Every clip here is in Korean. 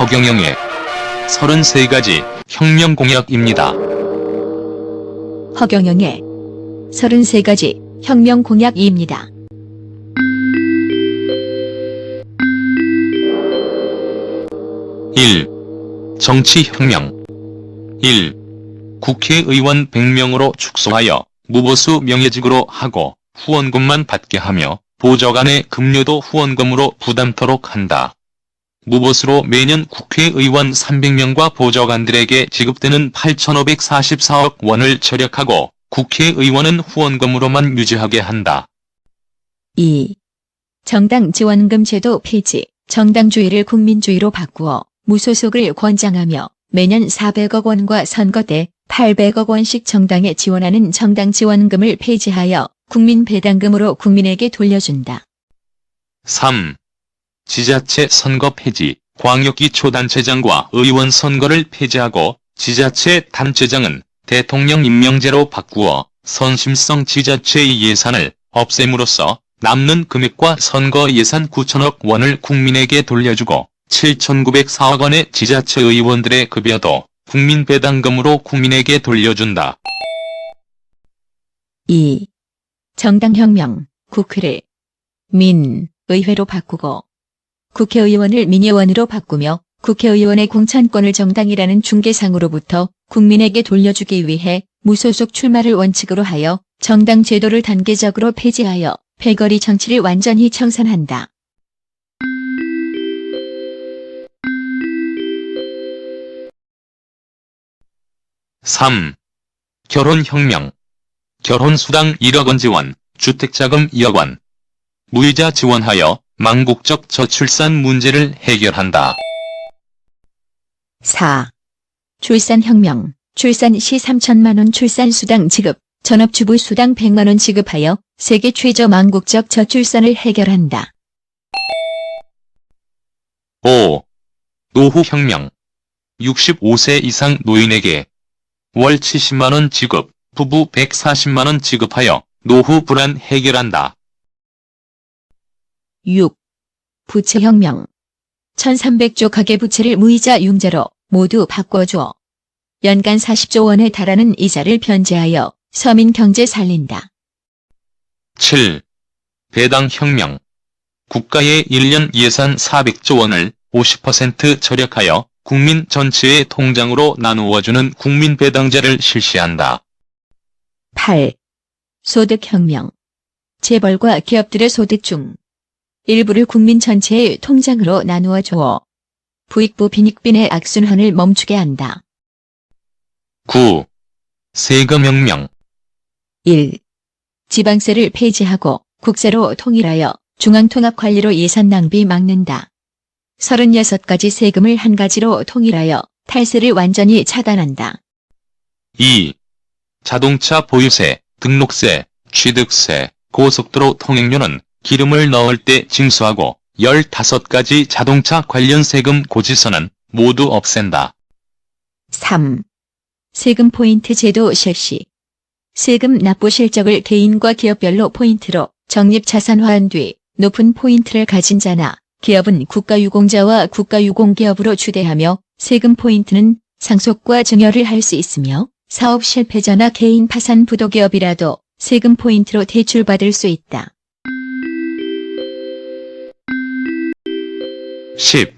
허경영의 33가지 혁명 공약입니다. 허경영의 33가지 혁명 공약입니다. 1. 정치혁명. 1. 국회의원 100명으로 축소하여 무보수 명예직으로 하고 후원금만 받게 하며 보좌관의 급료도 후원금으로 부담토록 한다. 무보수로 매년 국회의원 300명과 보좌관들에게 지급되는 8,544억 원을 절약하고 국회의원은 후원금으로만 유지하게 한다. 2. 정당 지원금 제도 폐지, 정당주의를 국민주의로 바꾸어 무소속을 권장하며 매년 400억 원과 선거 때 800억 원씩 정당에 지원하는 정당 지원금을 폐지하여 국민 배당금으로 국민에게 돌려준다. 3. 지자체 선거 폐지, 광역기초단체장과 의원 선거를 폐지하고 지자체 단체장은 대통령 임명제로 바꾸어 선심성 지자체의 예산을 없앰으로써 남는 금액과 선거 예산 9천억 원을 국민에게 돌려주고 7,904억 원의 지자체 의원들의 급여도 국민 배당금으로 국민에게 돌려준다. 2. 정당혁명, 국회를 민의회로 바꾸고 국회의원을 민의원으로 바꾸며 국회의원의 공천권을 정당이라는 중개상으로부터 국민에게 돌려주기 위해 무소속 출마를 원칙으로 하여 정당 제도를 단계적으로 폐지하여 패거리 정치를 완전히 청산한다. 3. 결혼혁명. 결혼수당 1억 원 지원, 주택자금 2억 원. 무이자 지원하여 망국적 저출산 문제를 해결한다. 4. 출산혁명. 출산 시 3천만 원 출산수당 지급, 전업주부 수당 100만 원 지급하여 세계 최저 망국적 저출산을 해결한다. 5. 노후혁명. 65세 이상 노인에게 월 70만 원 지급, 부부 140만 원 지급하여 노후 불안 해결한다. 6. 부채혁명. 1300조 가계부채를 무이자 융자로 모두 바꿔주어 연간 40조 원에 달하는 이자를 변제하여 서민 경제 살린다. 7. 배당혁명. 국가의 1년 예산 400조 원을 50% 절약하여 국민 전체의 통장으로 나누어주는 국민배당제를 실시한다. 8. 소득혁명. 재벌과 기업들의 소득 중 일부를 국민 전체의 통장으로 나누어 주어 부익부 빈익빈의 악순환을 멈추게 한다. 9. 세금혁명. 1. 지방세를 폐지하고 국세로 통일하여 중앙통합관리로 예산 낭비 막는다. 36가지 세금을 한 가지로 통일하여 탈세를 완전히 차단한다. 2. 자동차 보유세, 등록세, 취득세, 고속도로 통행료는 기름을 넣을 때 징수하고 15가지 자동차 관련 세금 고지서는 모두 없앤다. 3. 세금 포인트 제도 실시. 세금 납부 실적을 개인과 기업별로 포인트로 적립자산화한 뒤 높은 포인트를 가진 자나 기업은 국가유공자와 국가유공기업으로 추대하며 세금 포인트는 상속과 증여를 할 수 있으며 사업 실패자나 개인 파산 부도기업이라도 세금 포인트로 대출받을 수 있다. 10.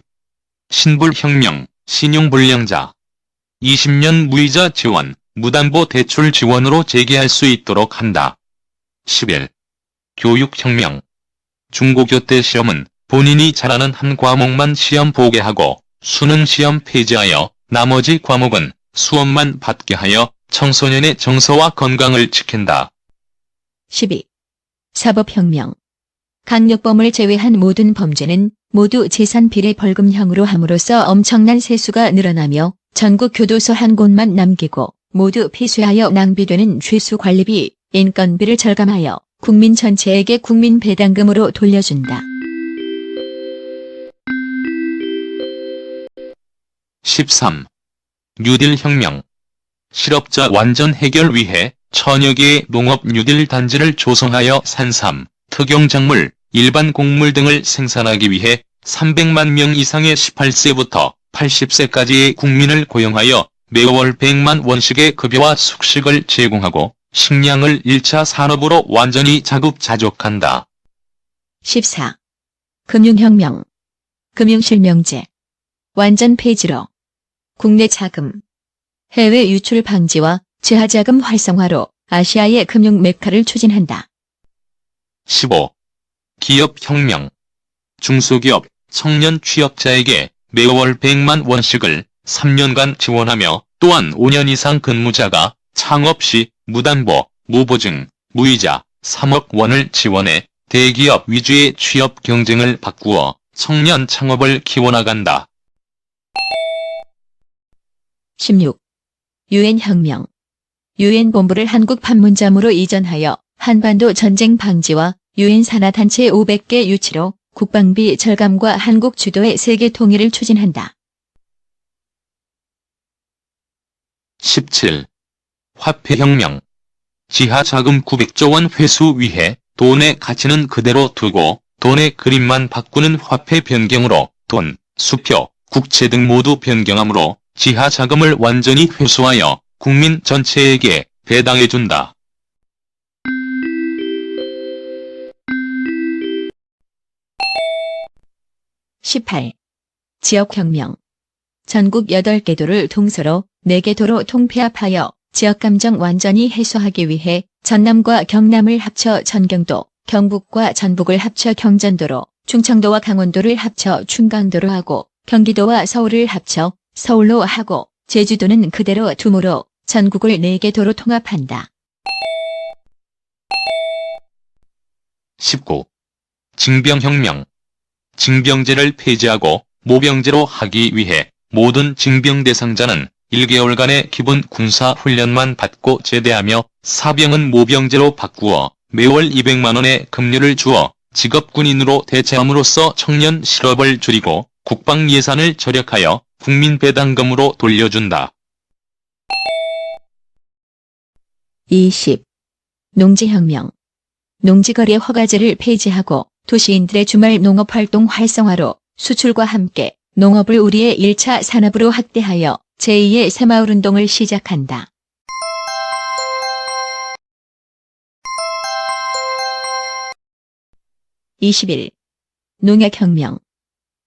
신불혁명, 신용불량자. 20년 무이자 지원, 무담보 대출 지원으로 재개할 수 있도록 한다. 11. 교육혁명. 중고교 때 시험은 본인이 잘하는 한 과목만 시험 보게 하고 수능 시험 폐지하여 나머지 과목은 수업만 받게 하여 청소년의 정서와 건강을 지킨다. 12. 사법혁명. 강력범을 제외한 모든 범죄는 모두 재산 비례 벌금형으로 함으로써 엄청난 세수가 늘어나며 전국 교도소 한 곳만 남기고 모두 폐쇄하여 낭비되는 죄수 관리비, 인건비를 절감하여 국민 전체에게 국민 배당금으로 돌려준다. 13. 뉴딜 혁명. 실업자 완전 해결 위해 천여 개의 농업 뉴딜 단지를 조성하여 산삼, 특용작물, 일반 곡물 등을 생산하기 위해 300만 명 이상의 18세부터 80세까지의 국민을 고용하여 매월 100만 원씩의 급여와 숙식을 제공하고 식량을 1차 산업으로 완전히 자급자족한다. 14. 금융혁명. 금융실명제. 완전 폐지로. 국내 자금. 해외 유출 방지와 재하자금 활성화로 아시아의 금융 메카를 추진한다. 15. 기업혁명. 중소기업, 청년 취업자에게 매월 100만 원씩을 3년간 지원하며 또한 5년 이상 근무자가 창업 시 무담보, 무보증, 무이자 3억 원을 지원해 대기업 위주의 취업 경쟁을 바꾸어 청년 창업을 키워나간다. 16. 유엔혁명. 유엔 본부를 한국 판문점으로 이전하여 한반도 전쟁 방지와 유엔 산하단체 500개 유치로 국방비 절감과 한국 주도의 세계 통일을 추진한다. 17. 화폐혁명. 지하자금 900조 원 회수 위해 돈의 가치는 그대로 두고 돈의 그림만 바꾸는 화폐 변경으로 돈, 수표, 국채 등 모두 변경함으로 지하자금을 완전히 회수하여 국민 전체에게 배당해준다. 18. 지역혁명. 전국 8개 도를 동서로 4개 도로 통폐합하여 지역감정 완전히 해소하기 위해 전남과 경남을 합쳐 전경도, 경북과 전북을 합쳐 경전도로, 충청도와 강원도를 합쳐 충강도로 하고 경기도와 서울을 합쳐 서울로 하고 제주도는 그대로 둠으로 전국을 4개 도로 통합한다. 19. 징병혁명. 징병제를 폐지하고 모병제로 하기 위해 모든 징병 대상자는 1개월간의 기본 군사훈련만 받고 제대하며 사병은 모병제로 바꾸어 매월 200만 원의 급료를 주어 직업군인으로 대체함으로써 청년 실업을 줄이고 국방 예산을 절약하여 국민 배당금으로 돌려준다. 20. 농지혁명. 농지거래 허가제를 폐지하고 도시인들의 주말 농업활동 활성화로 수출과 함께 농업을 우리의 1차 산업으로 확대하여 제2의 새마을운동을 시작한다. 21. 농약혁명.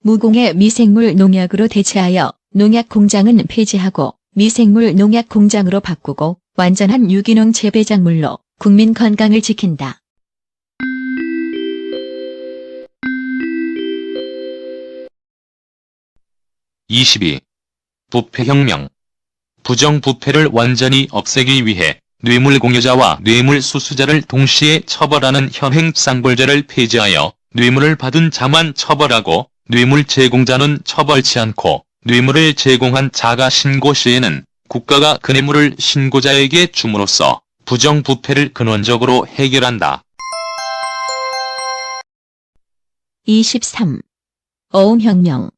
무공해 미생물 농약으로 대체하여 농약 공장은 폐지하고 미생물 농약 공장으로 바꾸고 완전한 유기농 재배작물로 국민 건강을 지킨다. 22. 부패혁명. 부정부패를 완전히 없애기 위해 뇌물 공여자와 뇌물 수수자를 동시에 처벌하는 현행 쌍벌제를 폐지하여 뇌물을 받은 자만 처벌하고 뇌물 제공자는 처벌치 않고 뇌물을 제공한 자가 신고 시에는 국가가 그 뇌물을 신고자에게 줌으로써 부정부패를 근원적으로 해결한다. 23. 어음혁명.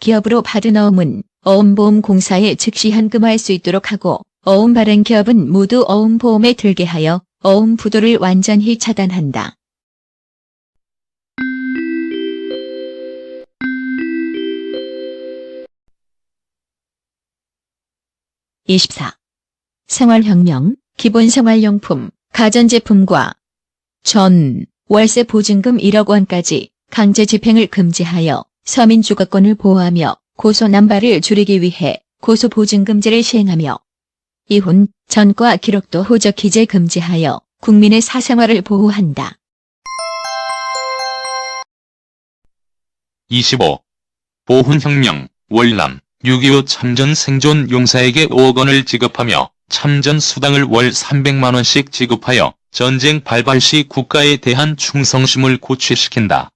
기업으로 받은 어음은 어음보험공사에 즉시 현금화할 수 있도록 하고 어음 발행 기업은 모두 어음보험에 들게 하여 어음 부도를 완전히 차단한다. 24. 생활혁명. 기본생활용품, 가전제품과 전, 월세 보증금 1억 원까지 강제 집행을 금지하여 서민 주거권을 보호하며 고소 남발을 줄이기 위해 고소보증금제를 시행하며 이혼, 전과 기록도 호적기재 금지하여 국민의 사생활을 보호한다. 25. 보훈혁명. 월남 6.25 참전 생존 용사에게 5억 원을 지급하며 참전 수당을 월 300만 원씩 지급하여 전쟁 발발 시 국가에 대한 충성심을 고취시킨다.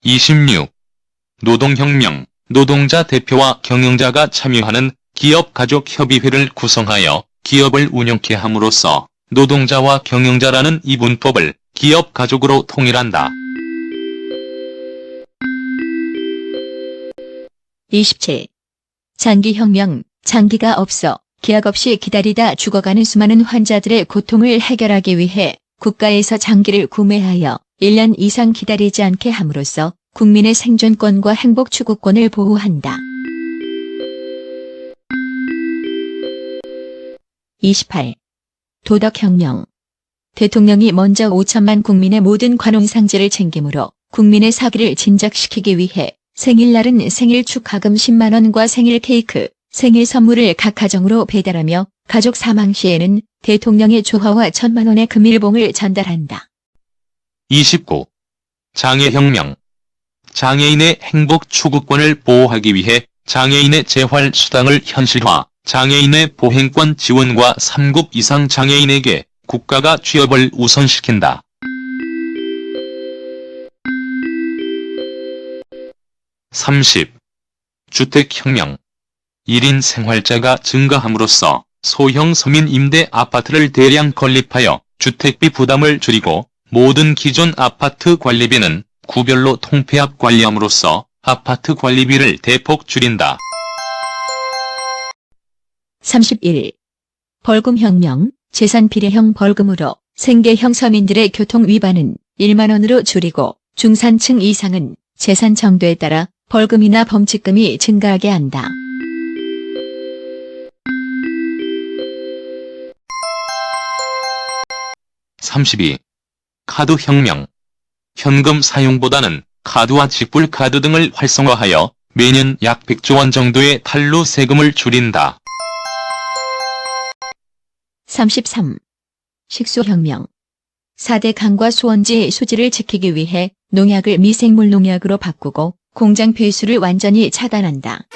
26. 노동혁명. 노동자 대표와 경영자가 참여하는 기업가족협의회를 구성하여 기업을 운영케 함으로써 노동자와 경영자라는 이분법을 기업가족으로 통일한다. 27. 장기혁명. 장기가 없어 기약 없이 기다리다 죽어가는 수많은 환자들의 고통을 해결하기 위해 국가에서 장기를 구매하여 1년 이상 기다리지 않게 함으로써 국민의 생존권과 행복 추구권을 보호한다. 28. 도덕혁명. 대통령이 먼저 5천만 국민의 모든 관혼상제를 챙기므로 국민의 사기를 진작시키기 위해 생일날은 생일 축하금 10만 원과 생일 케이크, 생일 선물을 각 가정으로 배달하며 가족 사망 시에는 대통령의 조화와 1,000만 원의 금일봉을 전달한다. 29. 장애혁명. 장애인의 행복 추구권을 보호하기 위해 장애인의 재활 수당을 현실화, 장애인의 보행권 지원과 3급 이상 장애인에게 국가가 취업을 우선시킨다. 30. 주택혁명. 1인 생활자가 증가함으로써 소형 서민 임대 아파트를 대량 건립하여 주택비 부담을 줄이고 모든 기존 아파트 관리비는 구별로 통폐합 관리함으로써 아파트 관리비를 대폭 줄인다. 31. 벌금혁명. 재산비례형 벌금으로 생계형 서민들의 교통 위반은 1만 원으로 줄이고 중산층 이상은 재산 정도에 따라 벌금이나 범칙금이 증가하게 한다. 32. 카드혁명. 현금 사용보다는 카드와 직불카드 등을 활성화하여 매년 약 100조 원 정도의 탈루 세금을 줄인다. 33. 식수혁명. 4대 강과 수원지 수질을 지키기 위해 농약을 미생물 농약으로 바꾸고 공장 배수를 완전히 차단한다.